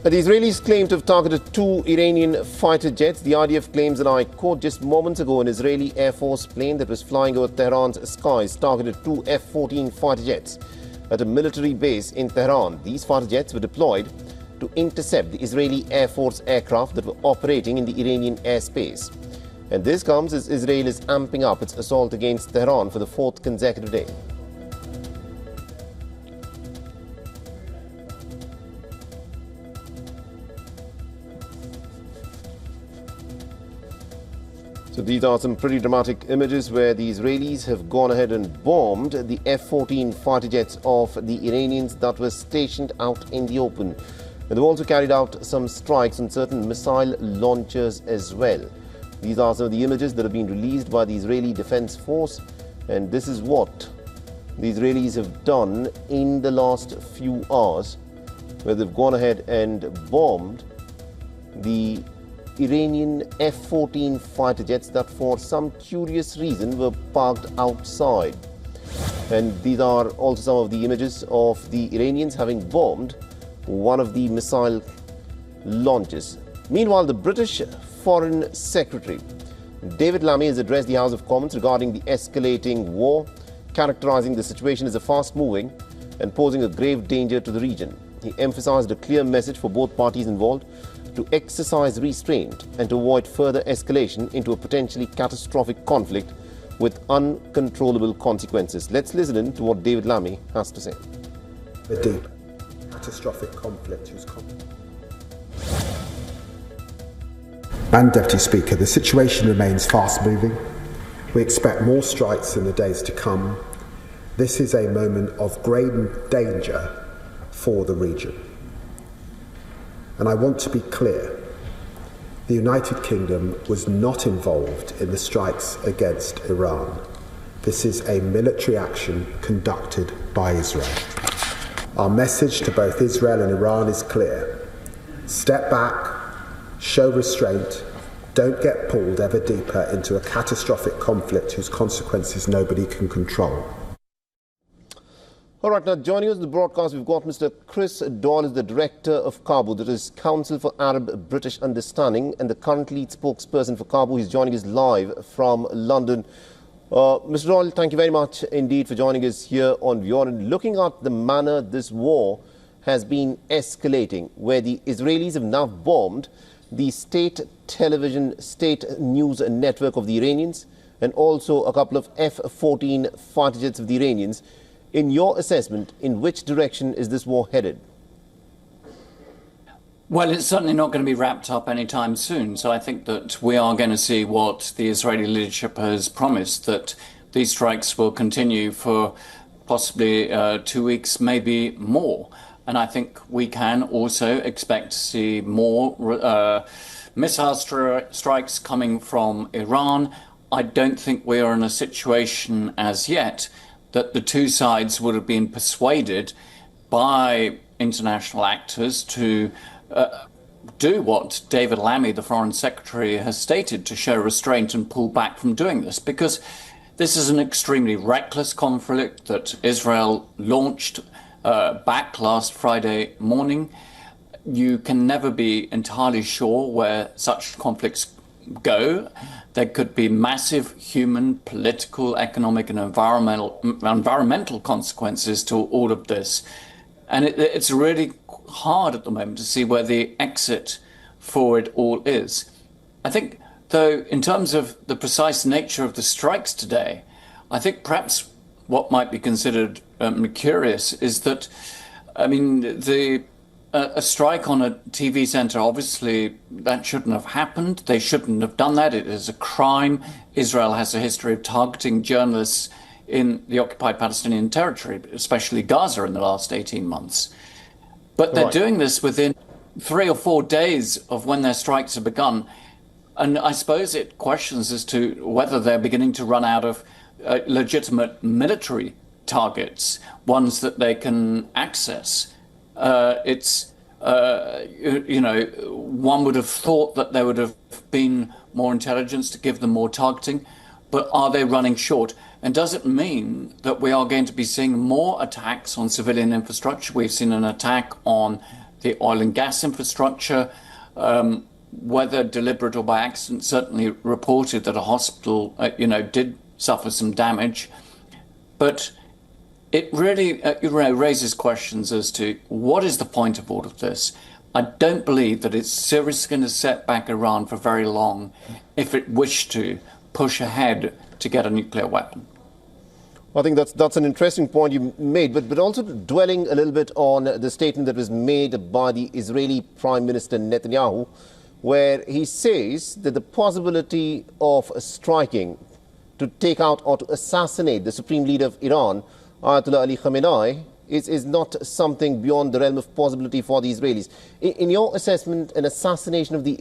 The Israelis claim to have targeted two Iranian fighter jets. The IDF claims, and I quote, just moments ago an Israeli Air Force plane that was flying over Tehran's skies targeted two F-14 fighter jets at a military base in Tehran. These fighter jets were deployed to intercept the Israeli Air Force aircraft that were operating in the Iranian airspace. And this comes as Israel is amping up its assault against Tehran for the fourth consecutive day. So these are some pretty dramatic images where the Israelis have gone ahead and bombed the F-14 fighter jets of the Iranians that were stationed out in the open. And they've also carried out some strikes on certain missile launchers as well. These are some of the images that have been released by the Israeli Defense Force, and this is what the Israelis have done in the last few hours, where they've gone ahead and bombed the Iranian F-14 fighter jets that for some curious reason were parked outside. And these are also some of the images of the Iranians having bombed one of the missile launches. Meanwhile, the British Foreign Secretary David Lammy has addressed the House of Commons regarding the escalating war, characterizing the situation as a fast-moving and posing a grave danger to the region. He emphasized a clear message for both parties involved to exercise restraint and to avoid further escalation into a potentially catastrophic conflict with uncontrollable consequences. Let's listen in to what David Lammy has to say. A deep, catastrophic conflict whose And Deputy Speaker, the situation remains fast-moving. We expect more strikes in the days to come. This is a moment of grave danger for the region. And I want to be clear, the United Kingdom was not involved in the strikes against Iran. This is a military action conducted by Israel. Our message to both Israel and Iran is clear. Step back, show restraint, don't get pulled ever deeper into a catastrophic conflict whose consequences nobody can control. All right, now joining us in the broadcast, we've got Mr. Chris Doyle, is the Director of CABU, that is Council for Arab-British Understanding, and the current lead spokesperson for CABU. He's joining us live from London. Mr. Doyle, thank you very much indeed for joining us here on WION. And looking at the manner this war has been escalating, where the Israelis have now bombed the state television, state news network of the Iranians, and also a couple of F-14 fighter jets of the Iranians. In your assessment, in which direction is this war headed? Well, it's certainly not going to be wrapped up anytime soon. So I think that we are going to see what the Israeli leadership has promised, that these strikes will continue for possibly 2 weeks, maybe more. And I think we can also expect to see more missile strikes coming from Iran. I don't think we are in a situation as yet that the two sides would have been persuaded by international actors to do what David Lammy, the Foreign Secretary, has stated, to show restraint and pull back from doing this, because this is an extremely reckless conflict that Israel launched back last Friday morning. You can never be entirely sure where such conflicts go. There could be massive human, political, economic and environmental consequences to all of this. And it's really hard at the moment to see where the exit for it all is. I think, though, in terms of the precise nature of the strikes today, I think perhaps what might be considered curious is that, I mean, a strike on a TV centre, obviously that shouldn't have happened. They shouldn't have done that. It is a crime. Israel has a history of targeting journalists in the occupied Palestinian territory, especially Gaza, in the last 18 months. But they're doing this within 3 or 4 days of when their strikes have begun. And I suppose it questions as to whether they're beginning to run out of legitimate military targets, ones that they can access. You know, one would have thought that there would have been more intelligence to give them more targeting, but are they running short? And does it mean that we are going to be seeing more attacks on civilian infrastructure? We've seen an attack on the oil and gas infrastructure, whether deliberate or by accident, certainly reported that a hospital, did suffer some damage. But it really raises questions as to what is the point of all of this. I don't believe that it's seriously going to set back Iran for very long if it wished to push ahead to get a nuclear weapon. I think that's an interesting point you made, but also dwelling a little bit on the statement that was made by the Israeli Prime Minister Netanyahu, where he says that the possibility of striking to take out or to assassinate the supreme leader of Iran, Ayatollah Ali Khamenei, is not something beyond the realm of possibility for the Israelis. In your assessment, an assassination of the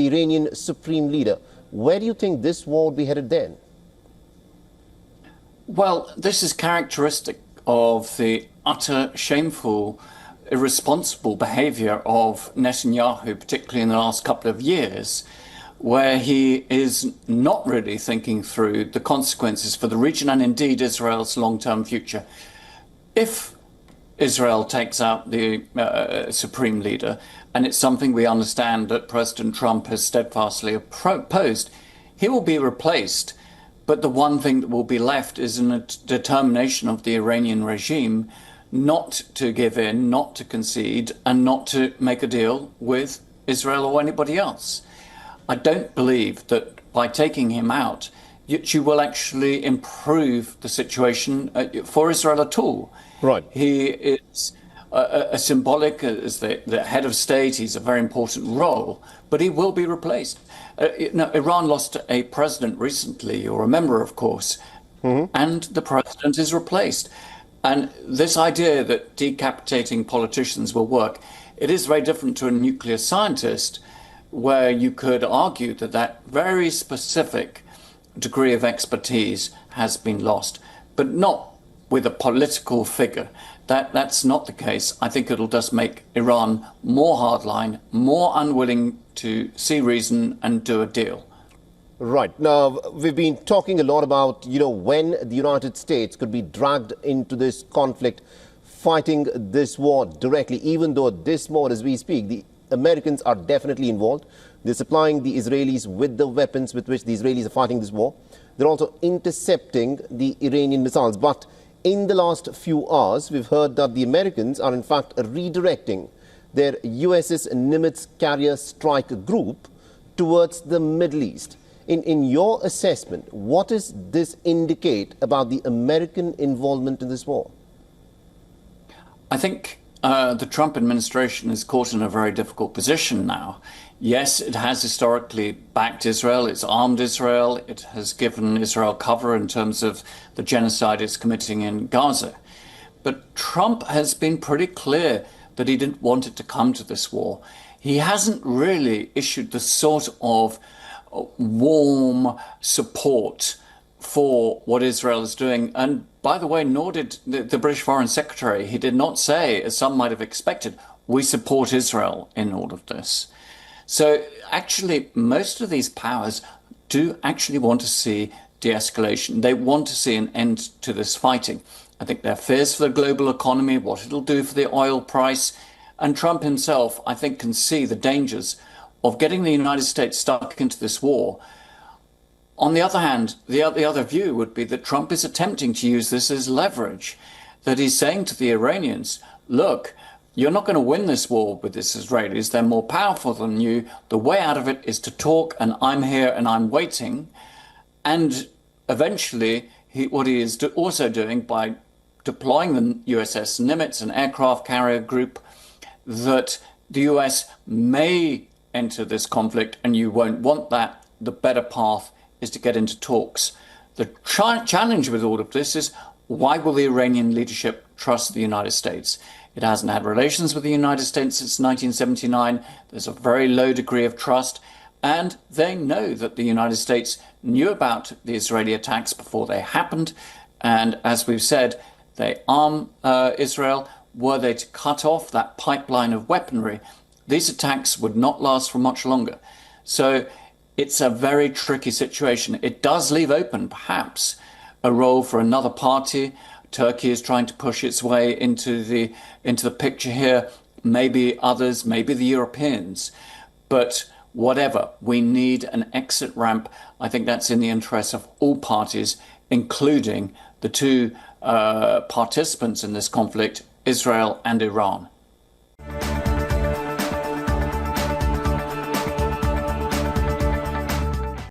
Iranian supreme leader, where do you think this war would be headed then? Well, this is characteristic of the utter shameful, irresponsible behavior of Netanyahu, particularly in the last couple of years, where he is not really thinking through the consequences for the region and indeed Israel's long-term future. If Israel takes out the supreme leader, and it's something we understand that President Trump has steadfastly opposed, he will be replaced. But the one thing that will be left is a determination of the Iranian regime not to give in, not to concede, and not to make a deal with Israel or anybody else. I don't believe that by taking him out, you will actually improve the situation for Israel at all. Right. He is a symbolic, as the head of state, he's a very important role, but he will be replaced. Iran lost a president recently, you'll remember, of course, and the president is replaced. And this idea that decapitating politicians will work, it is very different to a nuclear scientist, where you could argue that that very specific degree of expertise has been lost, but not with a political figure. That's not the case. I think it'll just make Iran more hardline, more unwilling to see reason and do a deal. Right. Now, we've been talking a lot about, when the United States could be dragged into this conflict, fighting this war directly, even though at this moment, as we speak, the Americans are definitely involved. They're supplying the Israelis with the weapons with which the Israelis are fighting this war. They're also intercepting the Iranian missiles. But in the last few hours, we've heard that the Americans are in fact redirecting their USS Nimitz carrier strike group towards the Middle East. In your assessment, what does this indicate about the American involvement in this war? I think the Trump administration is caught in a very difficult position now. Yes, it has historically backed Israel, it's armed Israel, it has given Israel cover in terms of the genocide it's committing in Gaza. But Trump has been pretty clear that he didn't want it to come to this war. He hasn't really issued the sort of warm support for what Israel is doing. And by the way, nor did the British Foreign Secretary. He did not say, as some might have expected, we support Israel in all of this. So actually, most of these powers do actually want to see de-escalation. They want to see an end to this fighting. I think their fears for the global economy, what it'll do for the oil price, and Trump himself, I think, can see the dangers of getting the United States stuck into this war. On the other hand, the other view would be that Trump is attempting to use this as leverage, that he's saying to the Iranians, look, you're not going to win this war with the Israelis. They're more powerful than you. The way out of it is to talk, and I'm here and I'm waiting. And eventually, what he is also doing by deploying the USS Nimitz, an aircraft carrier group, that the US may enter this conflict, and you won't want that. The better path is to get into talks. The challenge with all of this is, why will the Iranian leadership trust the United States? It hasn't had relations with the United States since 1979. There's a very low degree of trust. And they know that the United States knew about the Israeli attacks before they happened. And as we've said, they arm Israel. Were they to cut off that pipeline of weaponry, these attacks would not last for much longer. So it's a very tricky situation. It does leave open, perhaps, a role for another party. Turkey is trying to push its way into the picture here. maybe others, maybe the Europeans. But whatever, we need an exit ramp. I think that's in the interest of all parties, including the two participants in this conflict, Israel and Iran.